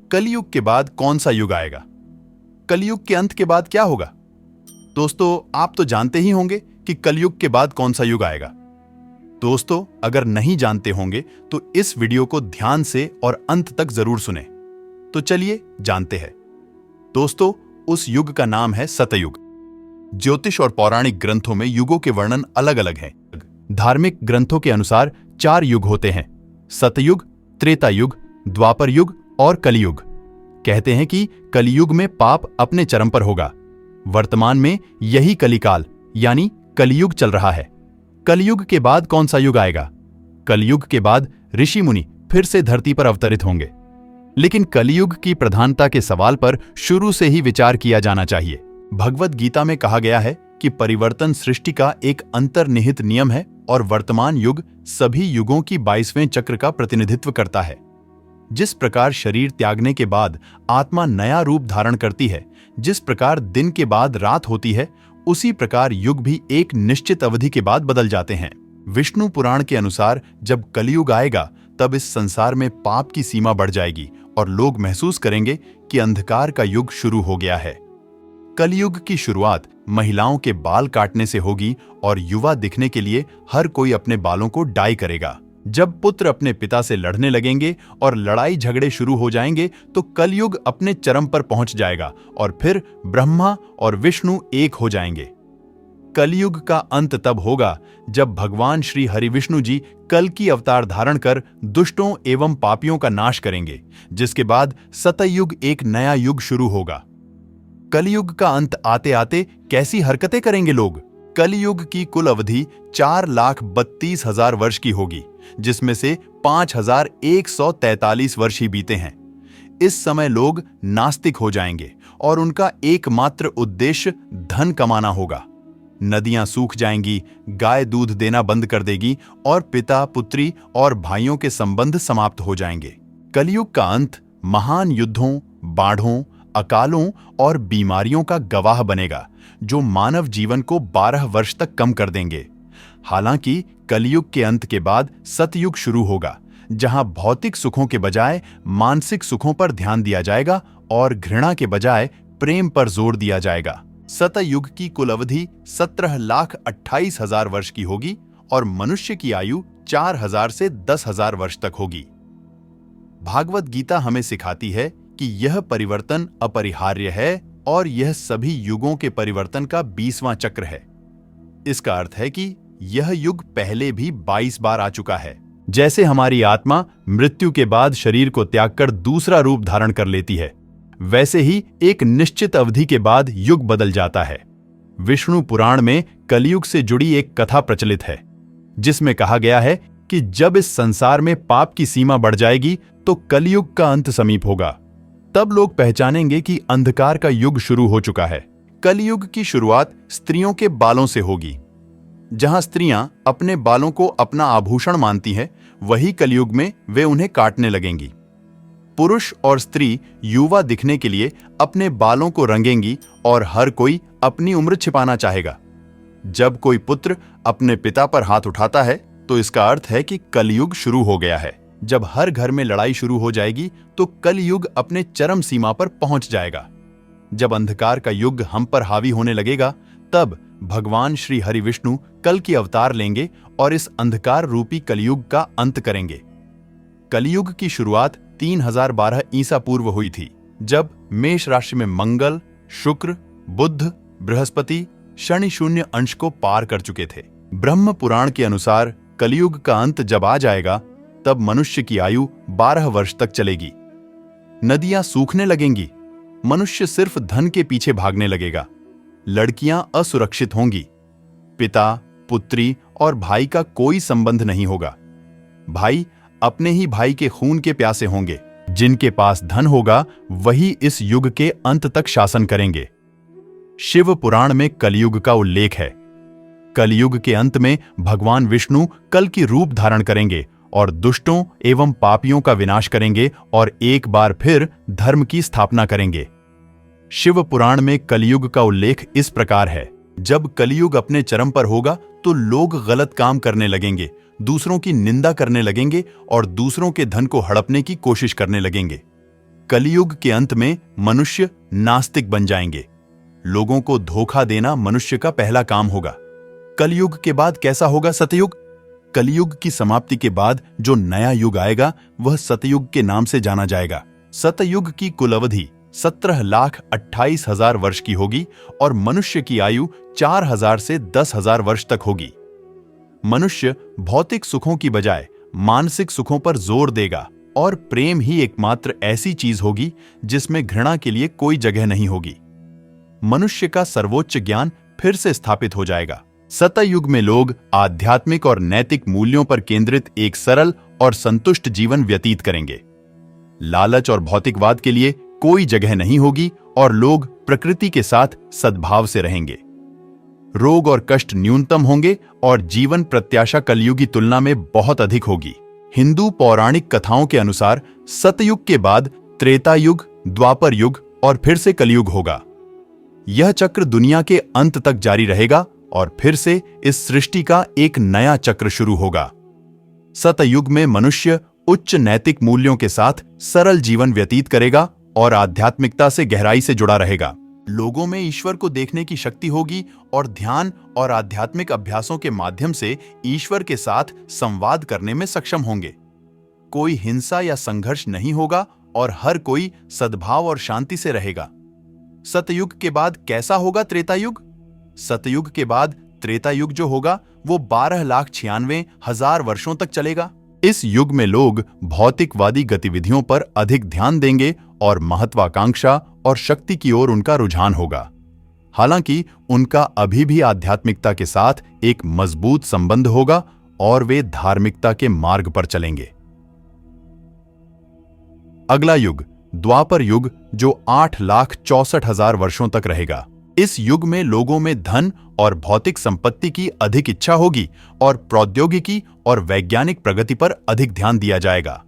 कलयुग के बाद कौन सा युग आएगा? कलयुग के अंत के बाद क्या होगा? दोस्तों, आप तो जानते ही होंगे कि कलयुग के बाद कौन सा युग आएगा। दोस्तों, अगर नहीं जानते होंगे तो इस वीडियो को ध्यान से और अंत तक जरूर सुने। तो चलिए जानते हैं। दोस्तों, उस युग का नाम है सतयुग। ज्योतिष और पौराणिक ग्रंथों में युगों के वर्णन अलग अलग हैं। धार्मिक ग्रंथों के अनुसार 4 युग होते हैं: सतयुग, त्रेता युग, द्वापर युग और कलियुग। कहते हैं कि कलियुग में पाप अपने चरम पर होगा। वर्तमान में यही कलिकाल यानी कलियुग चल रहा है। कलियुग के बाद कौन सा युग आएगा? कलियुग के बाद ऋषि मुनि फिर से धरती पर अवतरित होंगे। लेकिन कलियुग की प्रधानता के सवाल पर शुरू से ही विचार किया जाना चाहिए। भगवद गीता में कहा गया है कि परिवर्तन सृष्टि का एक अंतर्निहित नियम है और वर्तमान युग सभी युगों की 22वें चक्र का प्रतिनिधित्व करता है। जिस प्रकार शरीर त्यागने के बाद आत्मा नया रूप धारण करती है, जिस प्रकार दिन के बाद रात होती है, उसी प्रकार युग भी एक निश्चित अवधि के बाद बदल जाते हैं। विष्णु पुराण के अनुसार जब कलियुग आएगा तब इस संसार में पाप की सीमा बढ़ जाएगी और लोग महसूस करेंगे कि अंधकार का युग शुरू हो गया है। कलियुग की शुरुआत महिलाओं के बाल काटने से होगी और युवा दिखने के लिए हर कोई अपने बालों को डाई करेगा। जब पुत्र अपने पिता से लड़ने लगेंगे और लड़ाई झगड़े शुरू हो जाएंगे तो कलयुग अपने चरम पर पहुंच जाएगा और फिर ब्रह्मा और विष्णु एक हो जाएंगे। कलयुग का अंत तब होगा जब भगवान श्री हरि विष्णु जी कल की अवतार धारण कर दुष्टों एवं पापियों का नाश करेंगे, जिसके बाद सतयुग एक नया युग शुरू होगा। कलयुग का अंत आते आते कैसी हरकतें करेंगे लोग? कलयुग की कुल अवधि 4,32,000 वर्ष की होगी, जिसमें से 5,143 वर्ष ही बीते हैं। इस समय लोग नास्तिक हो जाएंगे और उनका एकमात्र उद्देश्य धन कमाना होगा। नदियां सूख जाएंगी, गाय दूध देना बंद कर देगी और पिता पुत्री और भाइयों के संबंध समाप्त हो जाएंगे। कलयुग का अंत महान युद्धों, बाढ़ों, अकालों और बीमारियों का गवाह बनेगा, जो मानव जीवन को 12 वर्ष तक कम कर देंगे। हालांकि कलयुग के अंत के बाद सतयुग शुरू होगा, जहां भौतिक सुखों के बजाय मानसिक सुखों पर ध्यान दिया जाएगा और घृणा के बजाय प्रेम पर जोर दिया जाएगा। सतयुग की कुल अवधि 17,28,000 वर्ष की होगी और मनुष्य की आयु 4,000 से 10,000 वर्ष तक होगी। भागवत गीता हमें सिखाती है कि यह परिवर्तन अपरिहार्य है और यह सभी युगों के परिवर्तन का 20वां चक्र है। इसका अर्थ है कि यह युग पहले भी 22 बार आ चुका है। जैसे हमारी आत्मा मृत्यु के बाद शरीर को त्याग कर दूसरा रूप धारण कर लेती है, वैसे ही एक निश्चित अवधि के बाद युग बदल जाता है। विष्णु पुराण में कलयुग से जुड़ी एक कथा प्रचलित है, जिसमें कहा गया है कि जब इस संसार में पाप की सीमा बढ़ जाएगी तो कलयुग का अंत समीप होगा। तब लोग पहचानेंगे कि अंधकार का युग शुरू हो चुका है। कलयुग की शुरुआत स्त्रियों के बालों से होगी। जहां स्त्रियां अपने बालों को अपना आभूषण मानती हैं, वही कलयुग में वे उन्हें काटने लगेंगी। पुरुष और स्त्री युवा दिखने के लिए अपने बालों को रंगेंगी और हर कोई अपनी उम्र छिपाना चाहेगा। जब कोई पुत्र अपने पिता पर हाथ उठाता है तो इसका अर्थ है कि कलयुग शुरू हो गया है। जब हर घर में लड़ाई शुरू हो जाएगी तो कलयुग अपने चरम सीमा पर पहुंच जाएगा। जब अंधकार का युग हम पर हावी होने लगेगा, तब भगवान श्री हरि विष्णु कल की अवतार लेंगे और इस अंधकार रूपी कलयुग का अंत करेंगे। कलयुग की शुरुआत 3012 ईसा पूर्व हुई थी, जब मेष राशि में मंगल, शुक्र, बुध, बृहस्पति शनि शून्य अंश को पार कर चुके थे। ब्रह्म पुराण के अनुसार कलयुग का अंत जब आ जाएगा तब मनुष्य की आयु 12 वर्ष तक चलेगी। नदियां सूखने लगेंगी, मनुष्य सिर्फ धन के पीछे भागने लगेगा, लड़कियां असुरक्षित होंगी, पिता, पुत्री और भाई का कोई संबंध नहीं होगा। भाई अपने ही भाई के खून के प्यासे होंगे। जिनके पास धन होगा वही इस युग के अंत तक शासन करेंगे। शिव पुराण में कलयुग का उल्लेख है। कलयुग के अंत में भगवान विष्णु कल की रूप धारण करेंगे और दुष्टों एवं पापियों का विनाश करेंगे और एक बार फिर धर्म की स्थापना करेंगे। शिव पुराण में कलयुग का उल्लेख इस प्रकार है: जब कलयुग अपने चरम पर होगा तो लोग गलत काम करने लगेंगे, दूसरों की निंदा करने लगेंगे और दूसरों के धन को हड़पने की कोशिश करने लगेंगे। कलयुग के अंत में मनुष्य नास्तिक बन जाएंगे। लोगों को धोखा देना मनुष्य का पहला काम होगा। कलयुग के बाद कैसा होगा सतयुग? कलयुग की समाप्ति के बाद जो नया युग आएगा वह सतयुग के नाम से जाना जाएगा। सतयुग की कुल अवधि 17,28,000 वर्ष की होगी और मनुष्य की आयु 4,000 से 10,000 वर्ष तक होगी। मनुष्य भौतिक सुखों की बजाय मानसिक सुखों पर जोर देगा और प्रेम ही एकमात्र ऐसी चीज होगी जिसमें घृणा के लिए कोई जगह नहीं होगी। मनुष्य का सर्वोच्च ज्ञान फिर से स्थापित हो जाएगा। सतयुग में लोग आध्यात्मिक और नैतिक मूल्यों पर केंद्रित एक सरल और संतुष्ट जीवन व्यतीत करेंगे। लालच और भौतिकवाद के लिए कोई जगह नहीं होगी और लोग प्रकृति के साथ सद्भाव से रहेंगे। रोग और कष्ट न्यूनतम होंगे और जीवन प्रत्याशा कलयुगी तुलना में बहुत अधिक होगी। हिंदू पौराणिक कथाओं के अनुसार सतयुग के बाद त्रेता युग, द्वापर युग और फिर से कलयुग होगा। यह चक्र दुनिया के अंत तक जारी रहेगा और फिर से इस सृष्टि का एक नया चक्र शुरू होगा। सतयुग में मनुष्य उच्च नैतिक मूल्यों के साथ सरल जीवन व्यतीत करेगा और आध्यात्मिकता से गहराई से जुड़ा रहेगा। लोगों में ईश्वर को देखने की शक्ति होगी और ध्यान और आध्यात्मिक अभ्यासों के माध्यम से ईश्वर के साथ संवाद करने में सक्षम होंगे। कोई हिंसा या संघर्ष नहीं होगा और हर कोई सद्भाव और शांति से रहेगा। सतयुग के बाद कैसा होगा त्रेता युग? सतयुग के बाद त्रेता युग जो होगा वो 12,96,000 वर्षों तक चलेगा। इस युग में लोग भौतिकवादी गतिविधियों पर अधिक ध्यान देंगे और महत्वाकांक्षा और शक्ति की ओर उनका रुझान होगा। हालांकि उनका अभी भी आध्यात्मिकता के साथ एक मजबूत संबंध होगा और वे धार्मिकता के मार्ग पर चलेंगे। अगला युग द्वापर युग जो 8,64,000 वर्षों तक रहेगा। इस युग में लोगों में धन और भौतिक संपत्ति की अधिक इच्छा होगी और प्रौद्योगिकी और वैज्ञानिक प्रगति पर अधिक ध्यान दिया जाएगा।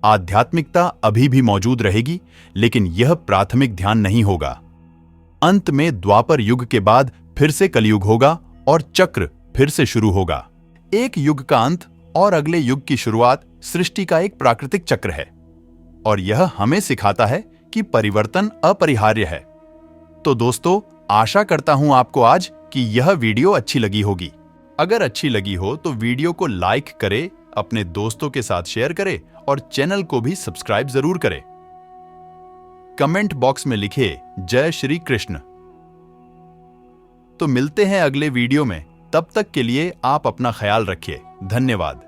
आध्यात्मिकता अभी भी मौजूद रहेगी, लेकिन यह प्राथमिक ध्यान नहीं होगा। अंत में द्वापर युग के बाद फिर से कलयुग होगा और चक्र फिर से शुरू होगा। एक युग का अंत और अगले युग की शुरुआत सृष्टि का एक प्राकृतिक चक्र है और यह हमें सिखाता है कि परिवर्तन अपरिहार्य है। तो दोस्तों, आशा करता हूं आपको आज की यह वीडियो अच्छी लगी होगी। अगर अच्छी लगी हो तो वीडियो को लाइक करें, अपने दोस्तों के साथ शेयर करें और चैनल को भी सब्सक्राइब जरूर करें। कमेंट बॉक्स में लिखे जय श्री कृष्ण। तो मिलते हैं अगले वीडियो में। तब तक के लिए आप अपना ख्याल रखिए। धन्यवाद।